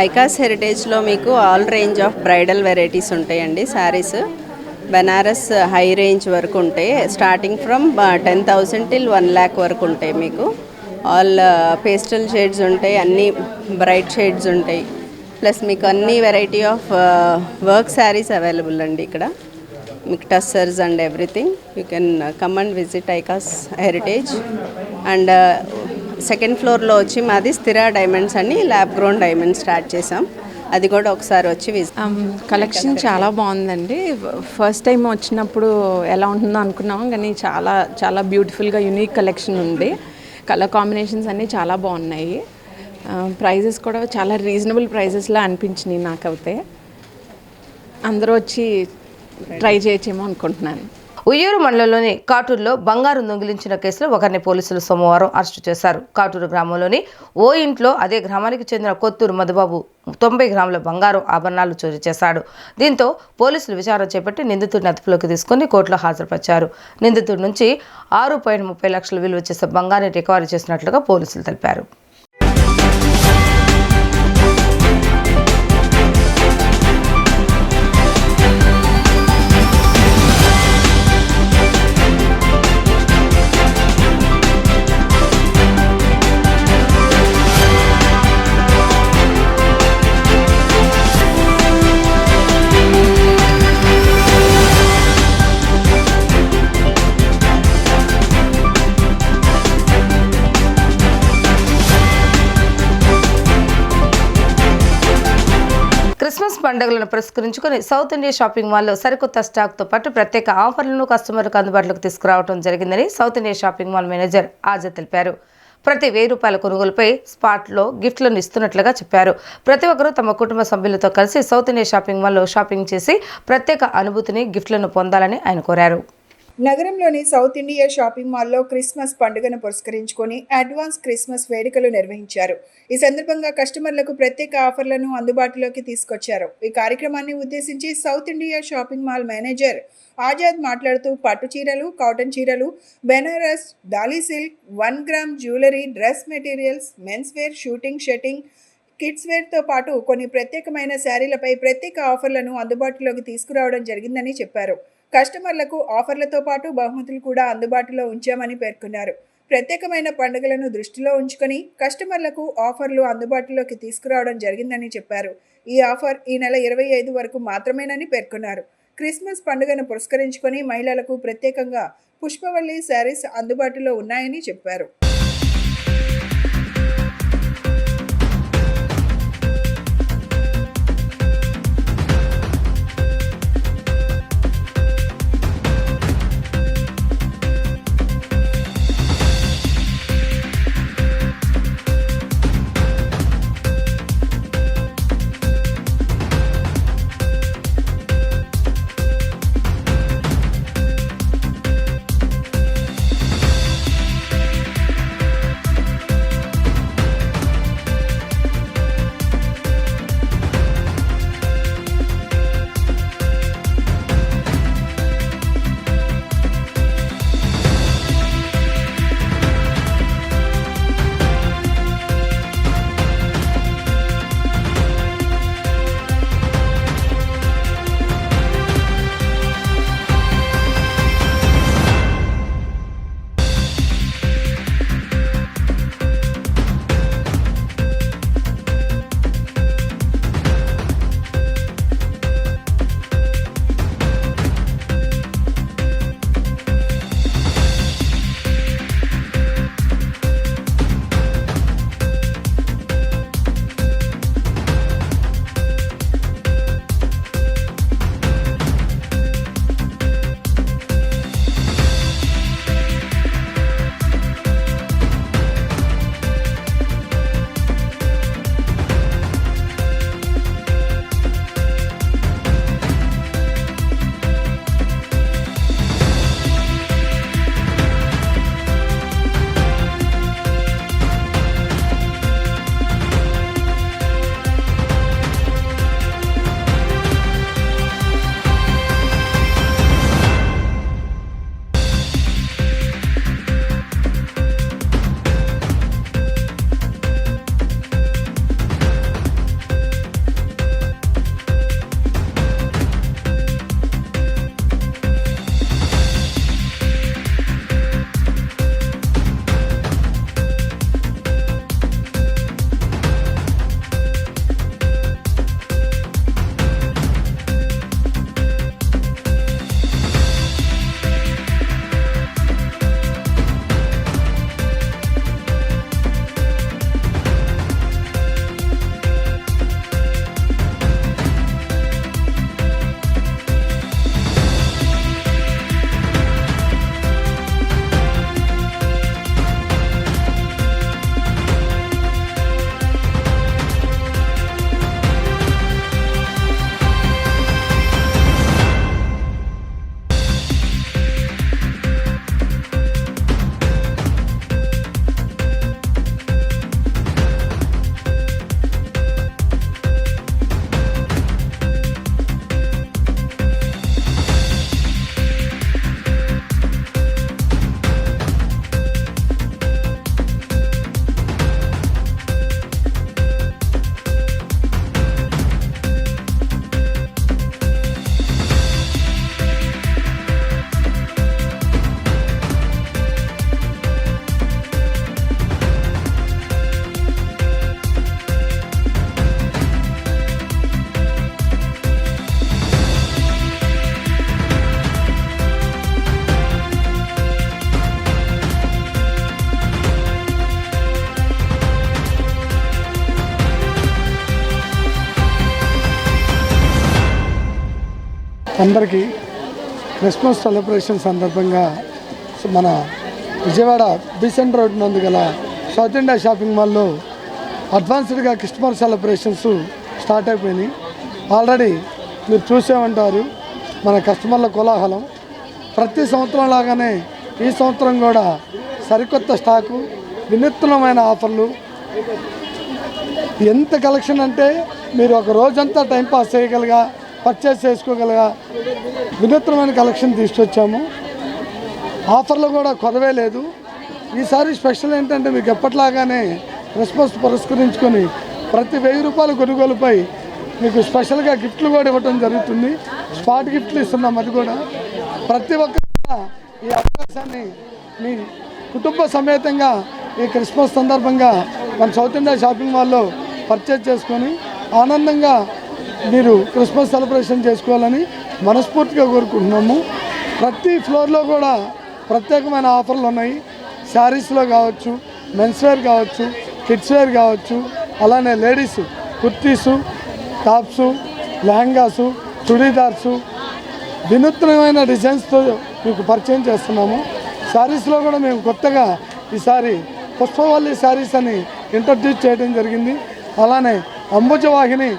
ఐకాస్ హెరిటేజ్లో మీకు all range of bridal varieties ఉంటాయండి. శారీస్ బెనారస్ హై రేంజ్ వరకు ఉంటాయి. స్టార్టింగ్ ఫ్రమ్ 10,000 till 1 lakh వరకు ఉంటాయి. మీకు ఆల్ పేస్టల్ షేడ్స్ ఉంటాయి, అన్ని బ్రైట్ షేడ్స్ ఉంటాయి. ప్లస్ మీకు అన్ని variety of work saris available అండి. ఇక్కడ మీకు tussars and everything. You can come and visit Ikaas Heritage. And second ఫ్లోర్లో వచ్చి మాది స్థిరా డైమండ్స్ అని ల్యాబ్ గ్రోన్ డైమండ్స్ స్టార్ట్ చేసాం. అది కూడా ఒకసారి వచ్చి కలెక్షన్ చాలా బాగుందండి. ఫస్ట్ టైం వచ్చినప్పుడు ఎలా ఉంటుందో అనుకున్నాం, కానీ చాలా చాలా బ్యూటిఫుల్గా యూనిక్ కలెక్షన్ ఉంది. కలర్ కాంబినేషన్స్ అన్నీ చాలా బాగున్నాయి. ప్రైజెస్ కూడా చాలా రీజనబుల్ ప్రైజెస్లా అనిపించినాయి నాకైతే. అందరూ వచ్చి ట్రై చేయొచ్చేమో అనుకుంటున్నాను. ఉయ్యూరు మండలంలోని కాటూరులో బంగారు దొంగిలించిన కేసులో ఒకరిని పోలీసులు సోమవారం అరెస్టు చేశారు. కాటూరు గ్రామంలోని ఓ ఇంట్లో అదే గ్రామానికి చెందిన కొత్తూరు మధుబాబు 90 గ్రాముల బంగారు ఆభరణాలు చోరీ చేశాడు. దీంతో పోలీసులు విచారణ చేపట్టి నిందితుడిని అదుపులోకి తీసుకుని కోర్టులో హాజరుపరిచారు. నిందితుడి నుంచి 6.30 లక్షల విలువ చేసే బంగారాన్ని రికవరీ చేసినట్లుగా పోలీసులు తెలిపారు. క్రిస్మస్ పండుగలను పురస్కరించుకుని సౌత్ ఇండియా షాపింగ్ మాల్లో సరికొత్త స్టాక్తో పాటు ప్రత్యేక ఆఫర్లను కస్టమర్లకు అందుబాటులోకి తీసుకురావడం జరిగిందని south India Shopping Mall manager Azad తెలిపారు. ప్రతి 1000 రూపాయల కొనుగోలుపై స్పాట్లో గిఫ్ట్లను ఇస్తున్నట్లుగా చెప్పారు. ప్రతి ఒక్కరూ తమ కుటుంబ సభ్యులతో కలిసి సౌత్ ఇండియా షాపింగ్ మాల్లో షాపింగ్ చేసి ప్రత్యేక అనుభూతిని, గిఫ్ట్లను పొందాలని ఆయన కోరారు. నగరంలోని సౌత్ ఇండియా షాపింగ్ మాల్లో క్రిస్మస్ పండుగను పురస్కరించుకొని అడ్వాన్స్ క్రిస్మస్ వేడుకలు నిర్వహించారు. ఈ సందర్భంగా కస్టమర్లకు ప్రత్యేక ఆఫర్లను అందుబాటులోకి తీసుకొచ్చారు. ఈ కార్యక్రమాన్ని ఉద్దేశించి South India Shopping Mall manager Azad మాట్లాడుతూ పట్టు చీరలు, కాటన్ చీరలు, బెనారస్, డాలీ silk, 1 gram jewellery, dress materials, men's wear, suiting, shirting, kids వేర్తో పాటు కొన్ని ప్రత్యేకమైన శారీలపై ప్రత్యేక ఆఫర్లను అందుబాటులోకి తీసుకురావడం జరిగిందని చెప్పారు. కస్టమర్లకు ఆఫర్లతో పాటు బహుమతులు కూడా అందుబాటులో ఉంచామని పేర్కొన్నారు. ప్రత్యేకమైన పండుగలను దృష్టిలో ఉంచుకొని కస్టమర్లకు ఆఫర్లు అందుబాటులోకి తీసుకురావడం జరిగిందని చెప్పారు. ఈ ఆఫర్ ఈ నెల 25 వరకు మాత్రమేనని పేర్కొన్నారు. క్రిస్మస్ పండుగను పురస్కరించుకొని మహిళలకు ప్రత్యేకంగా పుష్పవల్లి శారీస్ అందుబాటులో ఉన్నాయని చెప్పారు. అందరికీ క్రిస్మస్ సెలబ్రేషన్ సందర్భంగా మన విజయవాడ బీసెంట్ రోడ్ నందు గల సౌత్ ఇండియా షాపింగ్ మాల్లో అడ్వాన్స్డ్గా క్రిస్మస్ సెలబ్రేషన్స్ స్టార్ట్ అయిపోయినాయి. ఆల్రెడీ మీరు చూసే ఉంటారు మన కస్టమర్ల కోలాహలం. ప్రతి సంవత్సరం లాగానే ఈ సంవత్సరం కూడా సరికొత్త స్టాకు, వినూత్నమైన ఆఫర్లు, ఎంత కలెక్షన్ అంటే మీరు ఒక రోజంతా టైంపాస్ చేయగలగా, పర్చేస్ చేసుకోగలగా వినూత్నమైన కలెక్షన్ తీసుకొచ్చాము. ఆఫర్లు కూడా కొరవే లేదు. ఈసారి స్పెషల్ ఏంటంటే మీకు ఎప్పట్లాగానే క్రిస్మస్ పురస్కరించుకొని ప్రతి 1000 రూపాయల కొనుగోలుపై మీకు స్పెషల్గా గిఫ్ట్లు కూడా ఇవ్వడం జరుగుతుంది. స్పాట్ గిఫ్ట్లు ఇస్తున్నాం. అది కూడా ప్రతి ఒక్కరు ఈ అవకాశాన్ని మీ కుటుంబ సమేతంగా ఈ క్రిస్మస్ సందర్భంగా మన సౌత్ ఇండియా షాపింగ్ మాల్లో పర్చేజ్ చేసుకొని ఆనందంగా మీరు క్రిస్మస్ సెలబ్రేషన్ చేసుకోవాలని మనస్ఫూర్తిగా కోరుకుంటున్నాము. ప్రతి ఫ్లోర్లో కూడా ప్రత్యేకమైన ఆఫర్లు ఉన్నాయి. శారీస్లో కావచ్చు, మెన్స్ వేర్ కావచ్చు, కిడ్స్ వేర్ కావచ్చు, అలానే లేడీస్ కుర్తీసు, టాప్సు, లెహంగాసు, చుడీదార్సు వినూత్నమైన డిజైన్స్తో మీకు పరిచయం చేస్తున్నాము. శారీస్లో కూడా మేము కొత్తగా ఈసారి పుష్పవల్లి శారీస్ అని ఇంట్రడ్యూస్ చేయడం జరిగింది. అలానే అంబుజవాహిని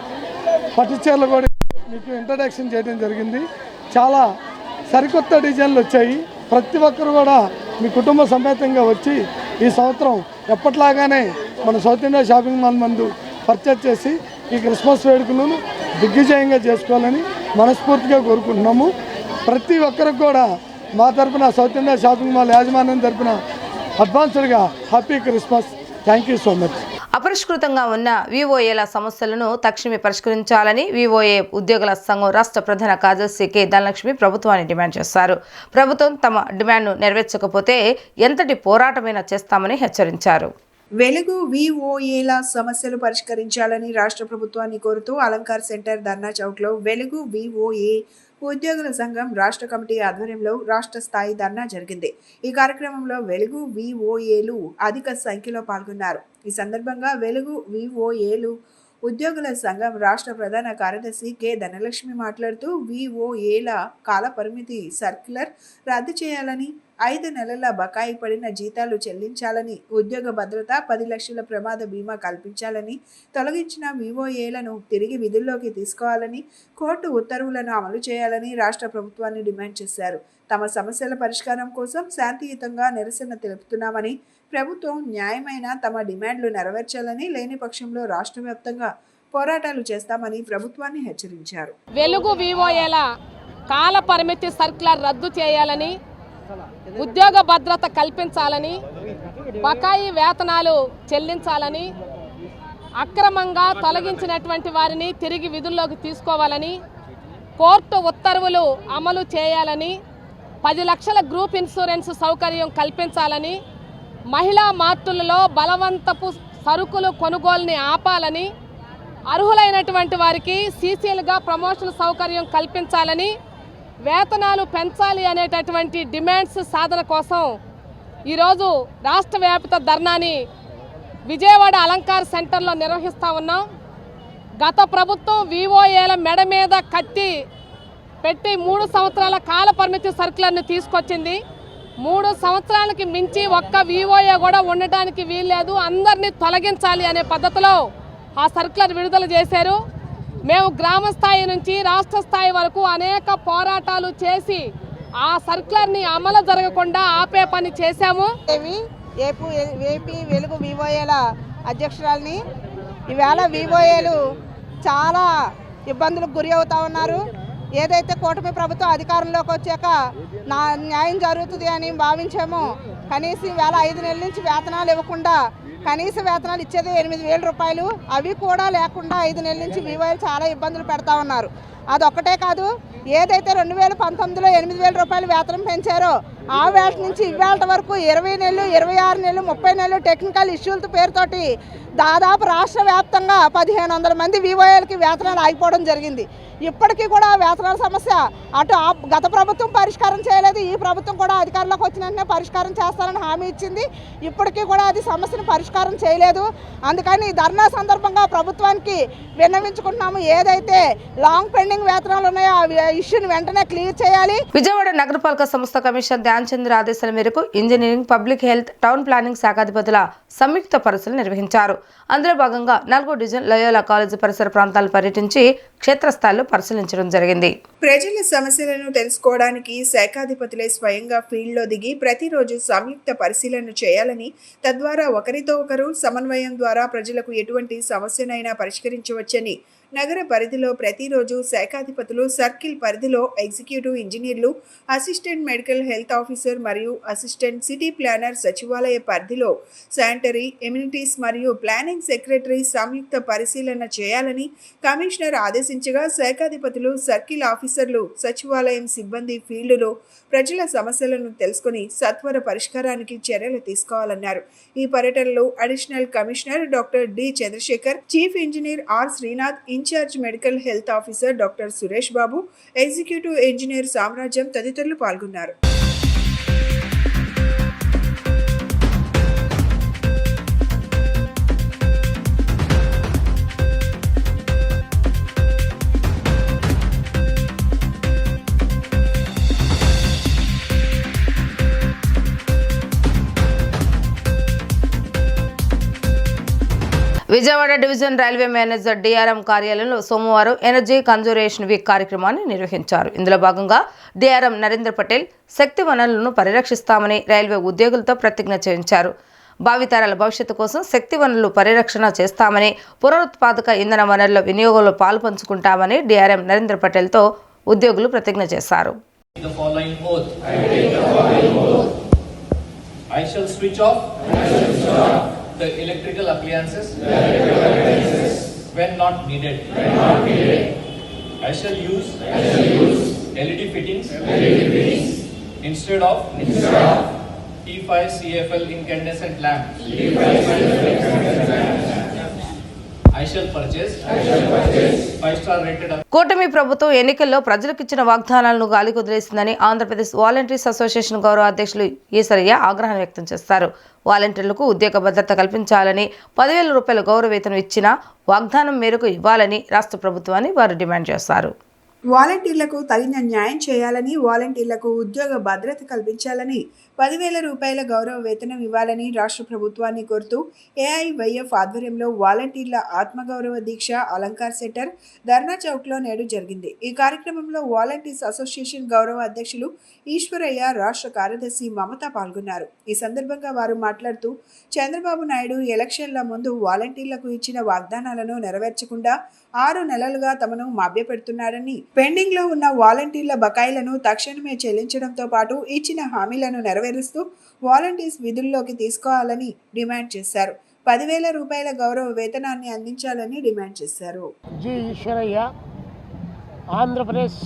పట్టుచీరలు కూడా మీకు ఇంట్రడక్షన్ చేయడం జరిగింది. చాలా సరికొత్త డిజైన్లు వచ్చాయి. ప్రతి ఒక్కరు కూడా మీ కుటుంబ సమేతంగా వచ్చి ఈ సంవత్సరం ఎప్పట్లాగానే మన సౌత్ ఇండియా షాపింగ్ మాల్ మందు పర్చేజ్ చేసి ఈ క్రిస్మస్ వేడుకలను దిగ్విజయంగా చేసుకోవాలని మనస్ఫూర్తిగా కోరుకుంటున్నాము. ప్రతి ఒక్కరికి కూడా మా తరఫున సౌత్ ఇండియా షాపింగ్ మాల్ యాజమాన్యం తరఫున అడ్వాన్స్డ్గా happy Christmas. Thank you so much. అపరిష్కృతంగా ఉన్న వివోఏల సమస్యలను తక్షణమే పరిష్కరించాలని వివోఏ ఉద్యోగుల సంఘం రాష్ట్ర ప్రధాన కార్యదర్శి కె ధనలక్ష్మి ప్రభుత్వాన్ని డిమాండ్ చేశారు. ప్రభుత్వం తమ డిమాండ్ను నెరవేర్చకపోతే ఎంతటి పోరాటమైనా చేస్తామని హెచ్చరించారు. వెలుగు విఓఏల సమస్యలు పరిష్కరించాలని రాష్ట్ర ప్రభుత్వాన్ని కోరుతూ అలంకార్ సెంటర్ ధర్నా చౌక్లో వెలుగు విఓఏ ఉద్యోగుల సంఘం రాష్ట్ర కమిటీ ఆధ్వర్యంలో రాష్ట్ర స్థాయి ధర్నా జరిగింది. ఈ కార్యక్రమంలో వెలుగు విఓఏలు అధిక సంఖ్యలో పాల్గొన్నారు. ఈ సందర్భంగా వెలుగు విఓఏలు ఉద్యోగుల సంఘం రాష్ట్ర ప్రధాన కార్యదర్శి కె ధనలక్ష్మి మాట్లాడుతూ విఓఏల కాల పరిమితి సర్క్యులర్ రద్దు చేయాలని, 5 నెలల బకాయి పడిన జీతాలు చెల్లించాలని, ఉద్యోగ భద్రత 10 లక్షల ప్రమాద బీమా కల్పించాలని, తొలగించిన విఓఏలను తిరిగి విధుల్లోకి తీసుకోవాలని, కోర్టు ఉత్తర్వులను అమలు చేయాలని రాష్ట్ర ప్రభుత్వాన్ని డిమాండ్ చేశారు. తమ సమస్యల పరిష్కారం కోసం శాంతియుతంగా నిరసన తెలుపుతున్నామని, ప్రభుత్వం న్యాయమైన తమ డిమాండ్లు నెరవేర్చాలని, లేని పక్షంలో రాష్ట్ర వ్యాప్తంగా పోరాటాలు చేస్తామని ప్రభుత్వాన్ని హెచ్చరించారు. వెలుగు విఓఏల కాల పరిమితి సర్క్యులర్ రద్దు చేయాలని, ఉద్యోగ భద్రత కల్పించాలని, బకాయి వేతనాలు చెల్లించాలని, అక్రమంగా తొలగించినటువంటి వారిని తిరిగి విధుల్లోకి తీసుకోవాలని, కోర్టు ఉత్తర్వులు అమలు చేయాలని, 10 లక్షల గ్రూప్ ఇన్సూరెన్స్ సౌకర్యం కల్పించాలని, మహిళా మార్టులలో బలవంతపు సరుకులు కొనుగోలుని ఆపాలని, అర్హులైనటువంటి వారికి సీసీలుగా ప్రమోషన్ సౌకర్యం కల్పించాలని, వేతనాలు పెంచాలి అనేటటువంటి డిమాండ్స్ సాధన కోసం ఈరోజు రాష్ట్ర వ్యాప్త ధర్నాని విజయవాడ అలంకార్ సెంటర్లో నిర్వహిస్తూ ఉన్నాం. గత ప్రభుత్వం విఓఏల మెడ మీద కత్తి పెట్టి 3 సంవత్సరాల కాల పరిమితి సర్కులర్ని తీసుకొచ్చింది. 3 సంవత్సరాలకి మించి ఒక్క విఓఏ కూడా ఉండటానికి వీల్లేదు, అందరినీ తొలగించాలి అనే పద్ధతిలో ఆ సర్కులర్ విడుదల చేశారు. మేము గ్రామ స్థాయి నుంచి రాష్ట్ర స్థాయి వరకు అనేక పోరాటాలు చేసి ఆ సర్కులర్ని అమలు జరగకుండా ఆపే పని చేశాము. ఏపీ వెలుగు వివోఏల అధ్యక్షురాలని ఈవేళ వివోఏలు చాలా ఇబ్బందులకు గురి అవుతూ ఉన్నారు. ఏదైతే కూటమి ప్రభుత్వం అధికారంలోకి వచ్చాక న్యాయం జరుగుతుంది అని భావించామో, కనీసం ఈవేళ 5 నెలల నుంచి వేతనాలు ఇవ్వకుండా కనీస వేతనాలు ఇచ్చేది 8,000 రూపాయలు, అవి కూడా లేకుండా 5 నెలల నుంచి వివోఏలు చాలా ఇబ్బందులు పెడతా ఉన్నారు. అదొక్కటే కాదు, ఏదైతే 2019లో 8,000 రూపాయలు వేతనం పెంచారో ఆ వేట నుంచి ఇవాళ వరకు 20 నెలలు, 26 నెలలు, 30 నెలలు టెక్నికల్ ఇష్యూలతో పేరుతోటి దాదాపు రాష్ట్ర వ్యాప్తంగా 1,500 మంది వివోఏలకి వేతనాలు ఆగిపోవడం జరిగింది. ఇప్పటికీ కూడా వేతనాల సమస్య అటు గత ప్రభుత్వం పరిష్కారం చేయలేదు, ఈ ప్రభుత్వం కూడా అధికారంలోకి వచ్చిన వెంటనే పరిష్కారం చేస్తారని హామీ ఇచ్చింది. ఇప్పటికీ కూడా అది సమస్యను పరిష్కారం చేయలేదు. అందుకని ధర్నా సందర్భంగా ప్రభుత్వానికి విన్నవించుకుంటున్నాము. ఏదైతే లాంగ్ పెండింగ్ వేతనాలు ఉన్నాయో ఆ ఇష్యూని వెంటనే క్లియర్ చేయాలి. విజయవాడ నగరపాలక సంస్థ కమిషనర్ ధ్యాన్ చంద్ర ఆదేశాల మేరకు engineering, public health, town planning శాఖాధిపతుల సంయుక్త పరిశీలన నిర్వహించారు. అందులో భాగంగా 4వ డివిజన్ లయోలా కాలేజీ పరిసర ప్రాంతాలను పర్యటించి క్షేత్రస్థాయిలో పరిశీలించడం జరిగింది. ప్రజల సమస్యలను తెలుసుకోవడానికి శాఖాధిపతులే స్వయంగా ఫీల్డ్లో దిగి ప్రతిరోజు సంయుక్త పరిశీలన చేయాలని, తద్వారా ఒకరితో ఒకరు సమన్వయం ద్వారా ప్రజలకు ఎటువంటి సమస్యనైనా పరిష్కరించవచ్చని నగర పరిధిలో ప్రతిరోజు శాఖాధిపతులు సర్కిల్ పరిధిలో ఎగ్జిక్యూటివ్ ఇంజనీర్లు, అసిస్టెంట్ మెడికల్ హెల్త్ ఆఫీసర్ మరియు అసిస్టెంట్ సిటీ ప్లానర్ సచివాలయ పరిధిలో శానిటరీ, ఎమ్యూనిటీస్ మరియు ప్లానింగ్ సెక్రటరీ సంయుక్త పరిశీలన చేయాలని కమిషనర్ ఆదేశించగా, శాఖాధిపతులు, సర్కిల్ ఆఫీసర్లు, సచివాలయం సిబ్బంది ఫీల్డ్లో ప్రజల సమస్యలను తెలుసుకుని సత్వర పరిష్కారానికి చర్యలు తీసుకోవాలన్నారు. ఈ పర్యటనలో additional commissioner doctor D Chandrasekhar, chief engineer R Srinath, in charge medical health officer doctor Suresh Babu, executive engineer Samrajyam తదితరులు పాల్గొన్నారు. Vijayawada division railway manager DRM కార్యాలయంలో సోమవారం ఎనర్జీ కన్జర్వేషన్ వీక్ కార్యక్రమాన్ని నిర్వహించారు. ఇందులో భాగంగా డిఆర్ఎం నరేంద్ర పటేల్ శక్తి వనరులను పరిరక్షిస్తామని రైల్వే ఉద్యోగులతో ప్రతిజ్ఞ చేయించారు. భావితరాల భవిష్యత్తు కోసం శక్తి వనరులు పరిరక్షణ చేస్తామని, పునరుత్పాదక ఇంధన వనరుల వినియోగంలో పాల్పంచుకుంటామని డిఆర్ఎం నరేంద్ర పటేల్తో ఉద్యోగులు ప్రతిజ్ఞ చేశారు. The electrical appliances when not needed. I shall use LED fittings instead of T5 CFL incandescent lamps. I shall purchase 5-star rated. కూటమి ప్రభుత్వం ఎన్నికల్లో ప్రజలకు ఇచ్చిన వాగ్దానాలను గాలికి వదిలేసిందని ఆంధ్రప్రదేశ్ వాలంటీర్స్ అసోసియేషన్ గౌరవ అధ్యక్షులు ఈశ్వరయ్య ఆగ్రహం వ్యక్తం చేస్తారు. వాలంటీర్లకు ఉద్యోగ భద్రత కల్పించాలని, 10,000 రూపాయల గౌరవ వేతనం ఇచ్చినా వాగ్దానం మేరకు ఇవ్వాలని రాష్ట్ర ప్రభుత్వాన్ని వారు డిమాండ్ చేశారు. వాలంటీర్లకు తగిన న్యాయం చేయాలని, వాలంటీర్లకు ఉద్యోగ భద్రత కల్పించాలని, 10,000 రూపాయల గౌరవ వేతనం ఇవ్వాలని రాష్ట్ర ప్రభుత్వాన్ని కోరుతూ ఏఐవైఎఫ్ ఆధ్వర్యంలో వాలంటీర్ల ఆత్మగౌరవ దీక్ష అలంకార్ సెంటర్, ధర్నా చౌక్లో నేడు జరిగింది. ఈ కార్యక్రమంలో వాలంటీర్స్ అసోసియేషన్ గౌరవ అధ్యక్షులు ఈశ్వరయ్య, రాష్ట్ర కార్యదర్శి మమత పాల్గొన్నారు. ఈ సందర్భంగా వారు మాట్లాడుతూ, చంద్రబాబు నాయుడు ఎలక్షన్ల ముందు వాలంటీర్లకు ఇచ్చిన వాగ్దానాలను నెరవేర్చకుండా 6 నెలలుగా తమను మభ్యపెడుతున్నాడని, పెండింగ్ లో ఉన్న వాలంటీర్ల బకాయిలను తక్షణమే చెల్లించడంతో పాటు ఇచ్చిన హామీలను నెరవేరుస్తూ వాలంటీర్స్ విధుల్లోకి తీసుకోవాలని డిమాండ్ చేశారు. 10,000 రూపాయల గౌరవ వేతనాన్ని అందించాలని డిమాండ్ చేశారు. G Eswaraiah, Andhra Pradesh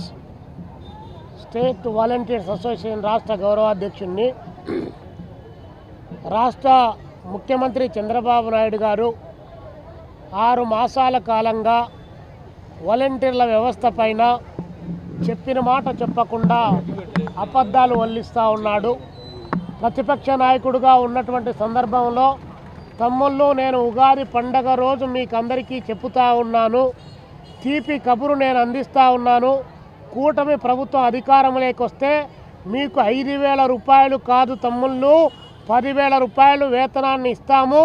state volunteers association రాష్ట్ర గౌరవాధ్యక్షుడిని. రాష్ట్ర ముఖ్యమంత్రి చంద్రబాబు నాయుడు గారు 6 మాసాల కాలంగా వాలంటీర్ల వ్యవస్థ పైన చెప్పిన మాట చెప్పకుండా అబద్ధాలు వల్లిస్తూ ఉన్నాడు. ప్రతిపక్ష నాయకుడిగా ఉన్నటువంటి సందర్భంలో, తమ్ముళ్ళు, నేను ఉగాది పండగ రోజు మీకు అందరికీ చెప్తా ఉన్నాను, తీపి కబురు నేను అందిస్తూ ఉన్నాను. కూటమి ప్రభుత్వం అధికారంలోకి వస్తే మీకు 5,000 రూపాయలు కాదు తమ్ముళ్ళు, 10,000 రూపాయలు వేతనాన్ని ఇస్తాము,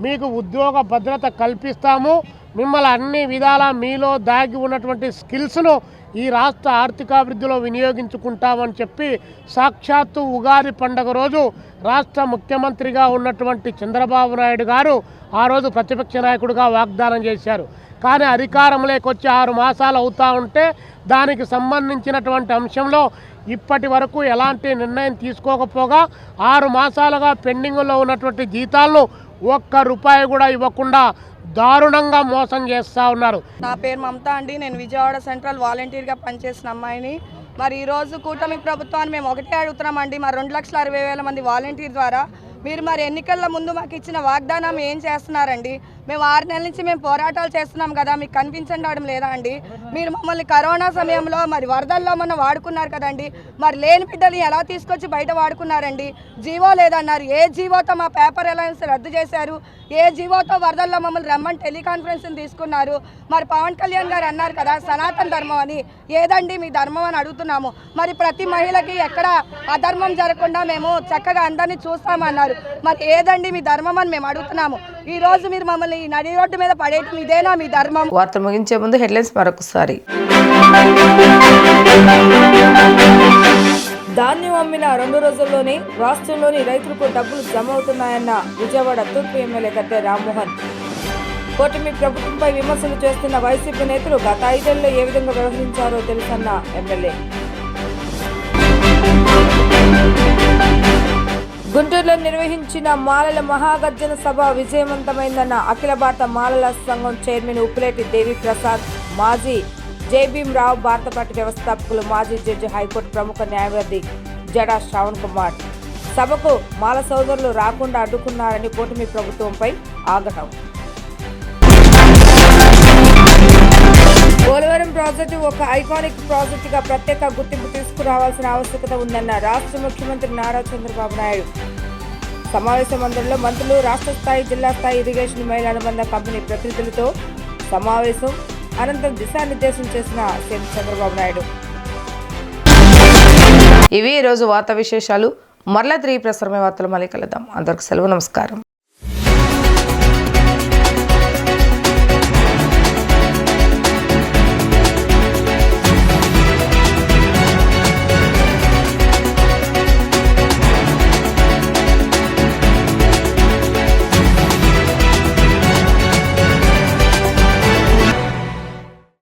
మీకు ఉద్యోగ భద్రత కల్పిస్తాము, మిమ్మల్ని అన్ని విధాలా మీలో దాగి ఉన్నటువంటి స్కిల్స్ను ఈ రాష్ట్ర ఆర్థికాభివృద్ధిలో వినియోగించుకుంటామని చెప్పి సాక్షాత్తు ఉగాది పండుగ రోజు రాష్ట్ర ముఖ్యమంత్రిగా ఉన్నటువంటి చంద్రబాబు నాయుడు గారు ఆ రోజు ప్రతిపక్ష నాయకుడిగా వాగ్దానం చేశారు. కానీ అధికారంలోకి వచ్చి 6 మాసాలు అవుతూ ఉంటే దానికి సంబంధించినటువంటి అంశంలో ఇప్పటి వరకు ఎలాంటి నిర్ణయం తీసుకోకపోగా 6 మాసాలుగా పెండింగ్లో ఉన్నటువంటి జీతాలను ₹1 కూడా ఇవ్వకుండా దారుణంగా మోసం చేస్తూ ఉన్నారు. నా పేరు మమత అండి. నేను విజయవాడ సెంట్రల్ వాలంటీర్గా పనిచేసిన అమ్మాయిని. మరి ఈరోజు కూటమి ప్రభుత్వాన్ని మేము ఒకటే అడుగుతున్నామండి. మరి 2,60,000 మంది వాలంటీర్ ద్వారా మీరు మరి ఎన్నికల ముందు మాకు ఇచ్చిన వాగ్దానం ఏం చేస్తున్నారండి? మేము 6 నెలల నుంచి మేము పోరాటాలు చేస్తున్నాం కదా, మీకు కనిపించడం లేదా అండి? మీరు మమ్మల్ని కరోనా సమయంలో మరి వరదల్లో మొన్న వాడుకున్నారు కదండి, మరి లేని బిడ్డని ఎలా తీసుకొచ్చి బయట వాడుకున్నారండి? జీవో లేదన్నారు. ఏ జీవోతో మా పేపర్ అలయన్స్ రద్దు చేశారు? ఏ జీవోతో వరదల్లో మమ్మల్ని రమ్మని టెలికాన్ఫరెన్స్ని తీసుకున్నారు? మరి పవన్ కళ్యాణ్ గారు అన్నారు కదా సనాతన ధర్మం అని, ఏదండి మీ ధర్మం అని అడుగుతున్నాము. మరి ప్రతి మహిళకి ఎక్కడ అధర్మం జరగకుండా మేము చక్కగా అందరినీ చూస్తామన్నారు. మరి ఏదండి మీ ధర్మం అని మేము అడుగుతున్నాము. ఈ రోజు మీరు మమ్మల్ని నడి రోడ్డు మీద పడేయటం ఇదేనా మీ ధర్మం? వార్తలు ముగించే ముందు హెడ్లైన్స్ మరొకసారి. ధాన్యం అమ్మిన 2 రోజుల్లోనే రాష్ట్రంలోని రైతులకు డబ్బులు జమ అవుతున్నాయన్న విజయవాడ తూర్పు ఎమ్మెల్యే గద్దె రామ్మోహన్. కూటమి ప్రభుత్వంపై విమర్శలు చేస్తున్న వైసీపీ నేతలు గత 5 ఏళ్లలో ఏ విధంగా వ్యవహరించారో తెలుసన్న ఎమ్మెల్యే. గుంటూరులో నిర్వహించిన మాలల మహాగర్జన సభ విజయవంతమైందన్న అఖిల భారత మాలల సంఘం చైర్మన్ ఉప్పులేటి దేవి ప్రసాద్, మాజీ జైభీంరావు, భారత పార్టీ వ్యవస్థాపకులు, మాజీ జడ్జి, హైకోర్టు ప్రముఖ న్యాయవాది జడా శ్రావణ్ కుమార్. సభకు మాల సోదరులు రాకుండా అడ్డుకున్నారని కూటమి ప్రభుత్వంపై ఆగ్రహం. పోలవరం ప్రాజెక్టు ఒక ఐకానిక్ ప్రాజెక్టుగా ప్రత్యేక గుర్తింపు తీసుకురావాల్సిన ఆవశ్యకత ఉందన్న రాష్ట్ర ముఖ్యమంత్రి నారా చంద్రబాబు నాయుడు. సమావేశ మందిరంలో మంత్రులు, రాష్ట్ర స్థాయి, జిల్లా స్థాయి ఇరిగేషన్ మహిళా అనుబంధ కంపెనీ ప్రతినిధులతో సమావేశం అనంతరం దిశానిర్దేశం చేసిన సీఎం చంద్రబాబు నాయుడు. ఇవి ఈరోజు వార్తా విశేషాలు. మరలా 3 ప్రసారమే వార్తలు మళ్ళీ కలుద్దాం. అందరికి సెలవు, నమస్కారం.